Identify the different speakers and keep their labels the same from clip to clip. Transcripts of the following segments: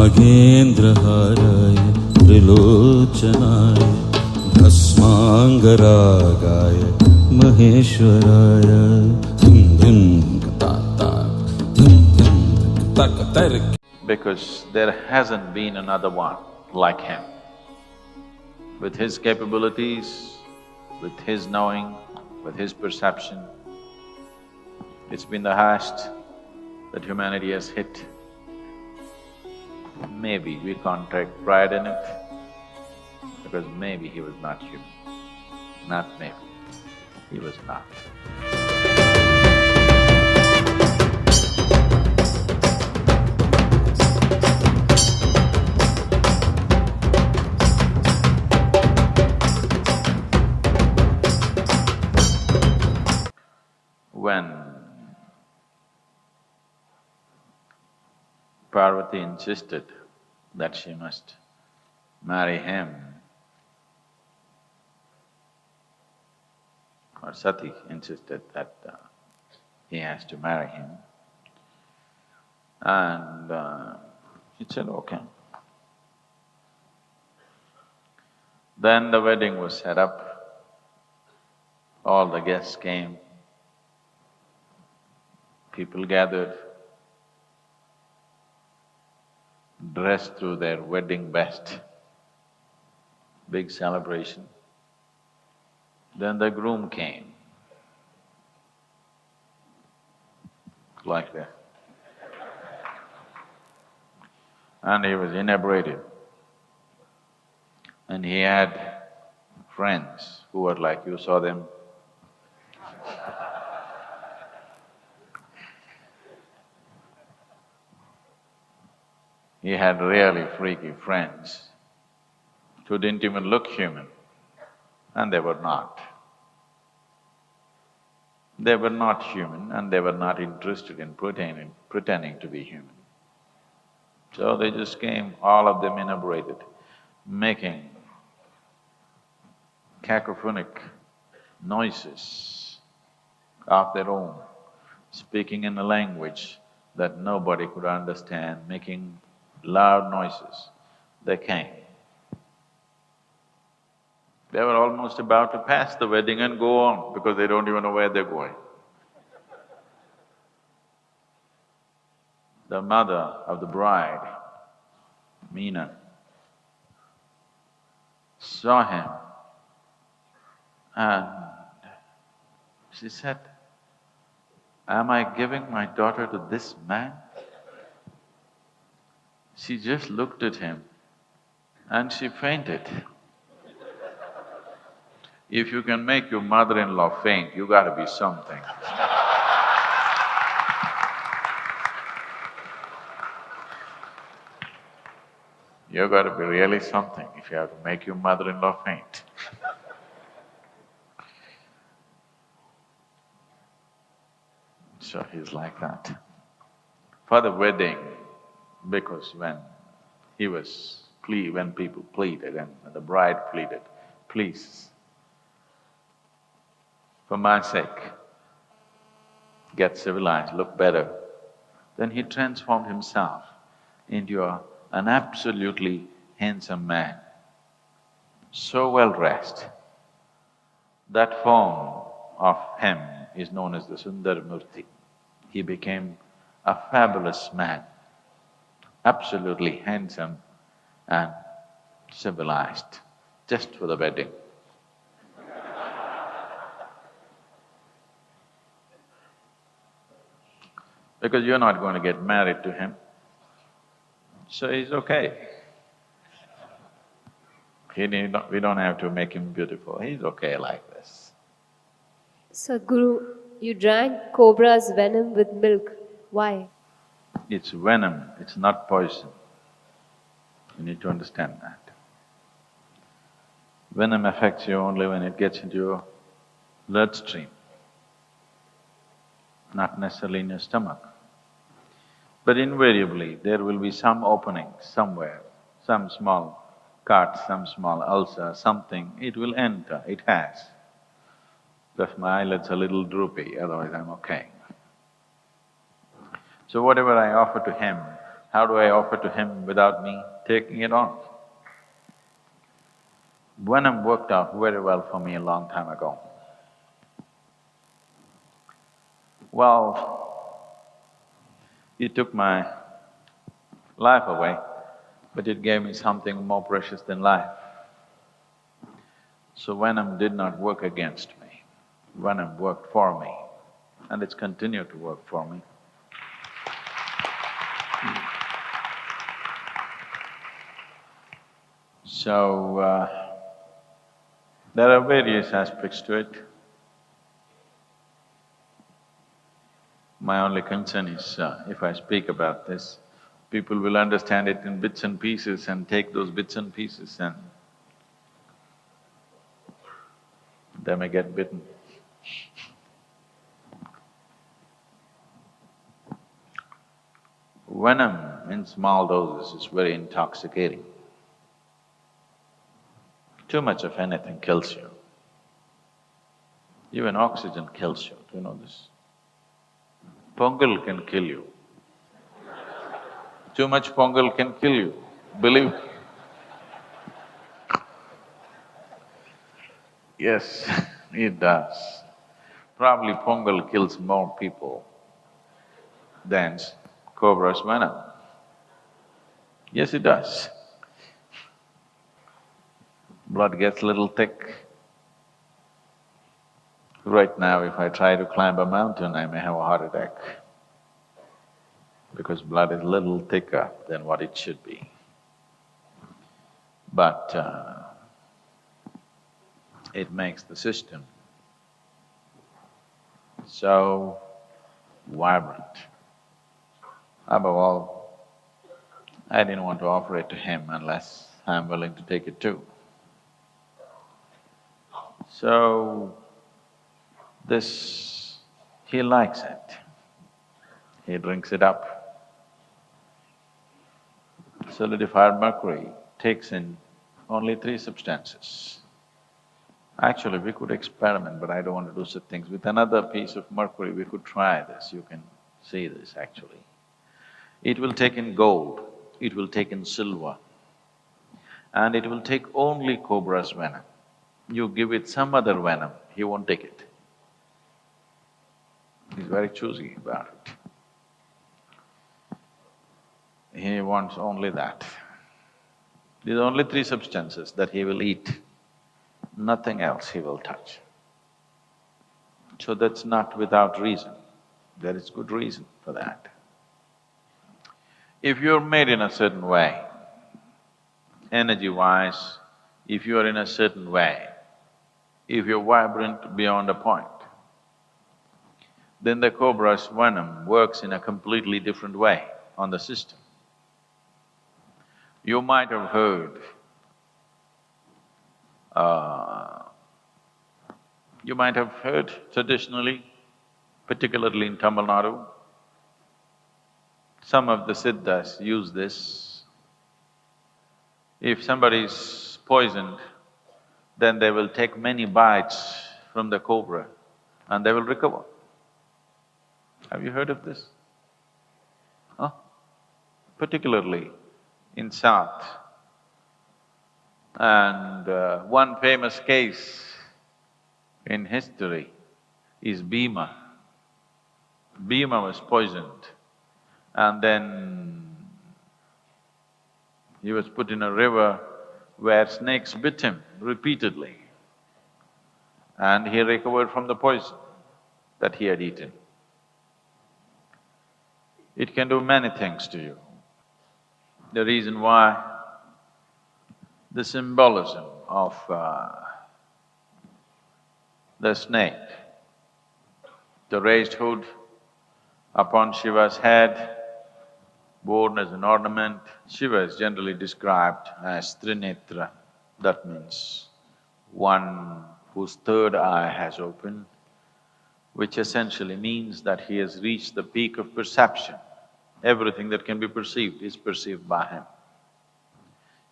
Speaker 1: नागेन्द्रहाराय त्रिलोचनाय भस्माङ्गरागाय महेश्वराय धुम धुम ta ta धुम धुम tak tak.
Speaker 2: Because there hasn't been another one like him. With his capabilities, with his knowing, with his perception, it's been the highest that humanity has hit. Maybe we can't take pride in it, because maybe he was not human. Not maybe, he was not. When Parvati insisted that she must marry him, or Sati insisted that he has to marry him, and he said, okay. Then the wedding was set up, all the guests came, people gathered, dressed to their wedding best, big celebration. Then the groom came, like that. And he was inebriated. And he had friends who were like, you saw them. He had really freaky friends who didn't even look human, and they were not. They were not human and they were not interested in pretending to be human. So they just came, all of them inebriated, making cacophonic noises of their own, speaking in a language that nobody could understand, making loud noises. They came. They were almost about to pass the wedding and go on because they don't even know where they're going. The mother of the bride, Meena, saw him and she said, am I giving my daughter to this man? She just looked at him and she fainted. If you can make your mother-in-law faint, you gotta be something. You gotta be really something if you have to make your mother-in-law faint. So he's like that. For the wedding, because when people pleaded and the bride pleaded, please, for my sake, get civilized, look better, then he transformed himself into an absolutely handsome man, so well-dressed. That form of him is known as the Sundaramurti. He became a fabulous man, absolutely handsome and civilized, just for the wedding. Because you're not going to get married to him, so he's okay. We don't have to make him beautiful, he's okay like this.
Speaker 3: Sadhguru, you drank cobra's venom with milk. Why?
Speaker 2: It's venom, it's not poison. You need to understand that. Venom affects you only when it gets into your bloodstream, not necessarily in your stomach. But invariably, there will be some opening somewhere, some small cut, some small ulcer, something, it will enter, it has. Just my eyelids are a little droopy, otherwise I'm okay. So whatever I offer to him How do I offer to him without me taking it on? Venom worked out very well for me a long time ago. Well, it took my life away, but it gave me something more precious than life. So venom did not work against me, venom worked for me, and it's continued to work for me. So, there are various aspects to it. My only concern is, if I speak about this, people will understand it in bits and pieces and take those bits and pieces and they may get bitten. Venom in small doses is very intoxicating. Too much of anything kills you. Even oxygen kills you, do you know this? Pongal can kill you. Too much pongal can kill you, believe me. Yes, it does. Probably pongal kills more people than cobra's venom. Yes, it does. Blood gets a little thick. Right now, if I try to climb a mountain, I may have a heart attack because blood is a little thicker than what it should be. But it makes the system so vibrant. Above all, I didn't want to offer it to him unless I'm willing to take it too. So, this… he likes it. He drinks it up. Solidified mercury takes in only 3 substances. Actually, we could experiment, but I don't want to do such things. With another piece of mercury, we could try this, you can see this actually. It will take in gold, it will take in silver, and it will take only cobra's venom. You give it some other venom, he won't take it. He's very choosy about it. He wants only that. These are only 3 substances that he will eat, nothing else he will touch. So that's not without reason, there is good reason for that. If you're made in a certain way, energy-wise, if you are in a certain way, if you're vibrant beyond a point, then the cobra's venom works in a completely different way on the system. You might have heard, traditionally, particularly in Tamil Nadu, some of the siddhas use this. If somebody is poisoned, then they will take many bites from the cobra and they will recover. Have you heard of this? Huh? Particularly in South. And one famous case in history is Bhima. Bhima was poisoned and then he was put in a river where snakes bit him repeatedly and he recovered from the poison that he had eaten. It can do many things to you. The reason why, the symbolism of the snake, the raised hood upon Shiva's head, worn as an ornament. Shiva is generally described as Trinetra, that means one whose third eye has opened, which essentially means that he has reached the peak of perception. Everything that can be perceived is perceived by him.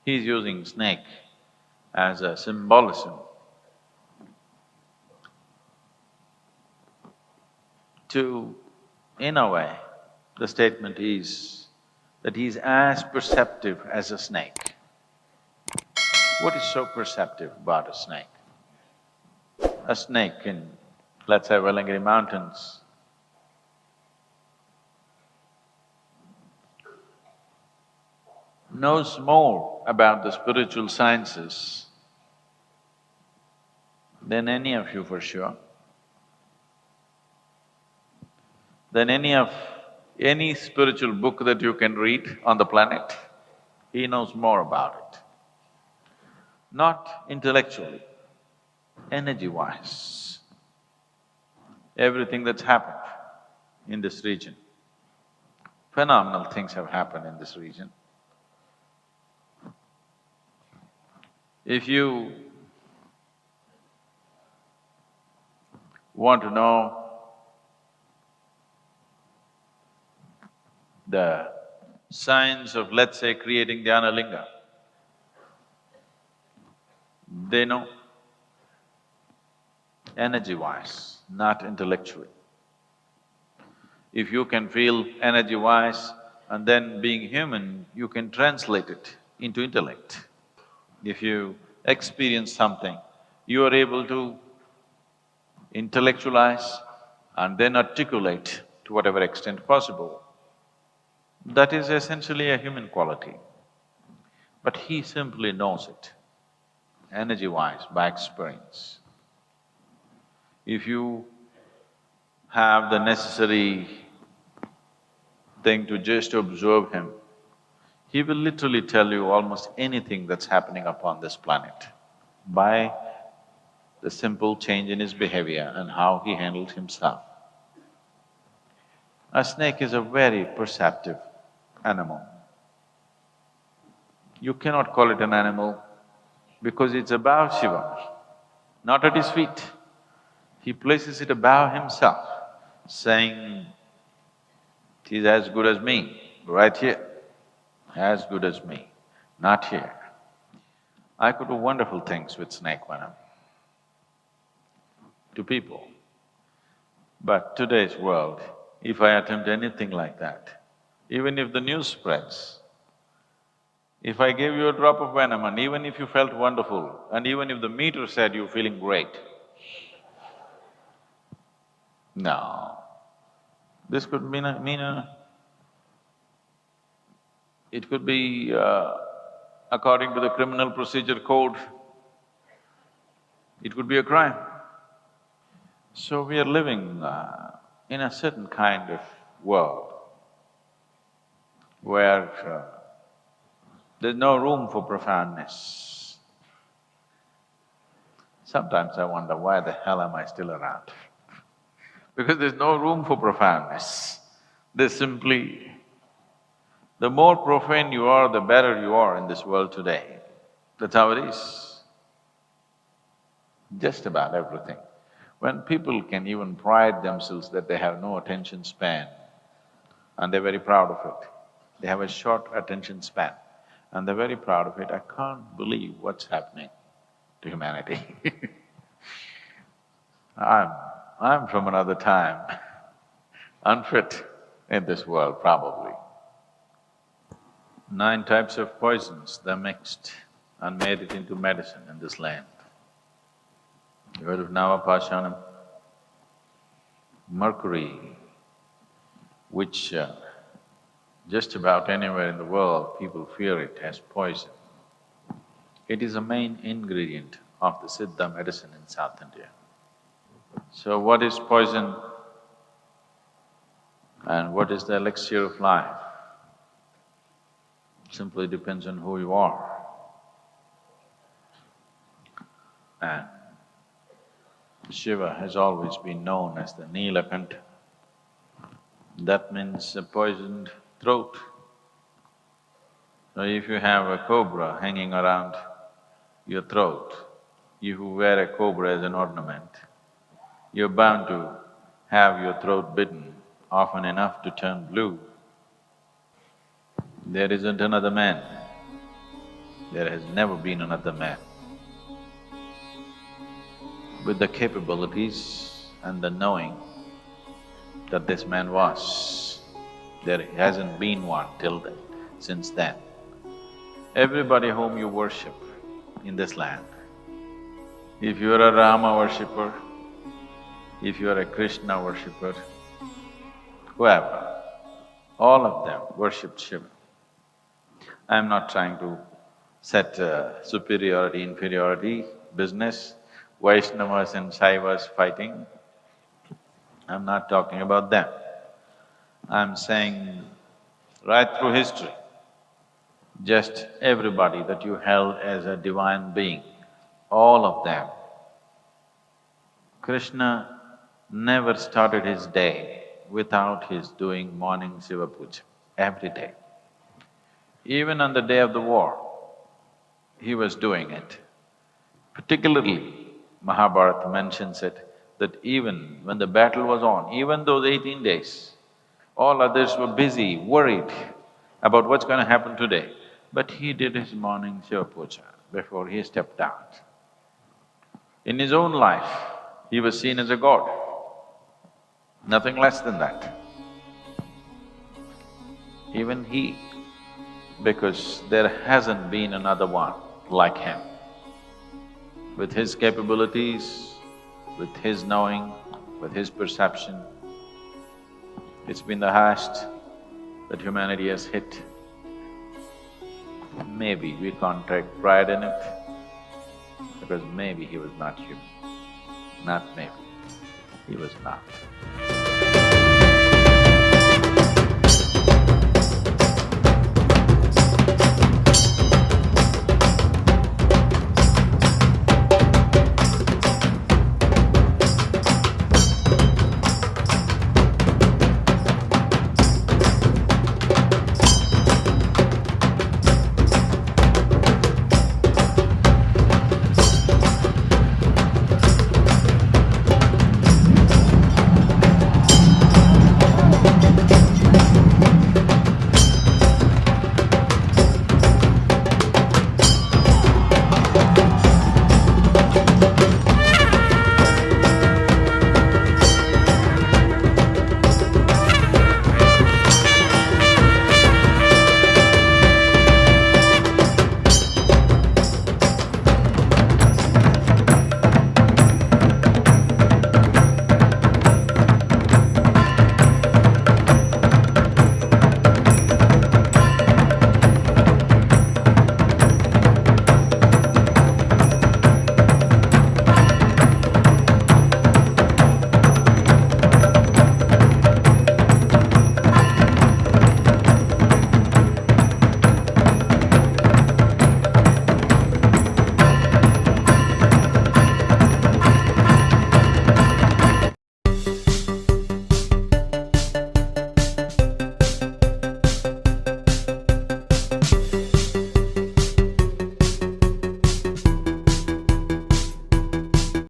Speaker 2: He's using snake as a symbolism to… in a way, the statement is that he's as perceptive as a snake. What is so perceptive about a snake? A snake in, let's say, Velangiri Mountains knows more about the spiritual sciences than any of you for sure, than any spiritual book that you can read on the planet. He knows more about it. Not intellectually, energy-wise. Everything that's happened in this region, phenomenal things have happened in this region. If you want to know the science of, let's say, creating Dhyana Linga, they know energy-wise, not intellectually. If you can feel energy-wise and then being human, you can translate it into intellect. If you experience something, you are able to intellectualize and then articulate to whatever extent possible. That is essentially a human quality. But he simply knows it, energy-wise, by experience. If you have the necessary thing to just observe him, he will literally tell you almost anything that's happening upon this planet by the simple change in his behavior and how he handles himself. A snake is a very perceptive animal. You cannot call it an animal because it's above Shiva, not at his feet. He places it above himself, saying, "He's as good as me, right here. As good as me, not here." I could do wonderful things with snake venom to people. But today's world, if I attempt anything like that, even if the news spreads, if I gave you a drop of venom and even if you felt wonderful, and even if the meter said you're feeling great, no. This could mean it could be, according to the criminal procedure code, it could be a crime. So we are living in a certain kind of world where there's no room for profoundness. Sometimes I wonder, why the hell am I still around? Because there's no room for profoundness. There's simply… the more profane you are, the better you are in this world today. That's how it is. Just about everything. When people can even pride themselves that they have no attention span, and they're very proud of it, they have a short attention span, and they're very proud of it, I can't believe what's happening to humanity. I'm from another time, unfit in this world probably. 9 types of poisons, they're mixed and made it into medicine in this land. You heard of Navapashanam? Mercury, which just about anywhere in the world people fear it as poison. It is a main ingredient of the Siddha medicine in South India. So what is poison and what is the elixir of life? Simply depends on who you are. And Shiva has always been known as the Nilakanta. That means a poisoned throat. So if you have a cobra hanging around your throat, if you wear a cobra as an ornament, you're bound to have your throat bitten often enough to turn blue. There isn't another man. There has never been another man with the capabilities and the knowing that this man was. There hasn't been one till then. since then. Everybody whom you worship in this land, if you are a Rama worshipper, if you are a Krishna worshipper, whoever, all of them worshipped Shiva. I'm not trying to set superiority, inferiority, business, Vaishnavas and Shaivas fighting. I'm not talking about them. I'm saying right through history, just everybody that you held as a divine being, all of them. Krishna never started his day without his doing morning Shiva Puja, every day. Even on the day of the war, he was doing it. Particularly, Mahabharata mentions it, that even when the battle was on, even those 18 days, all others were busy, worried about what's going to happen today. But he did his morning Shiva Puja before he stepped out. In his own life, he was seen as a god, nothing less than that. Even he, because there hasn't been another one like him. With his capabilities, with his knowing, with his perception, it's been the highest that humanity has hit. Maybe we can't take pride in it, because maybe he was not human. Not maybe, he was not.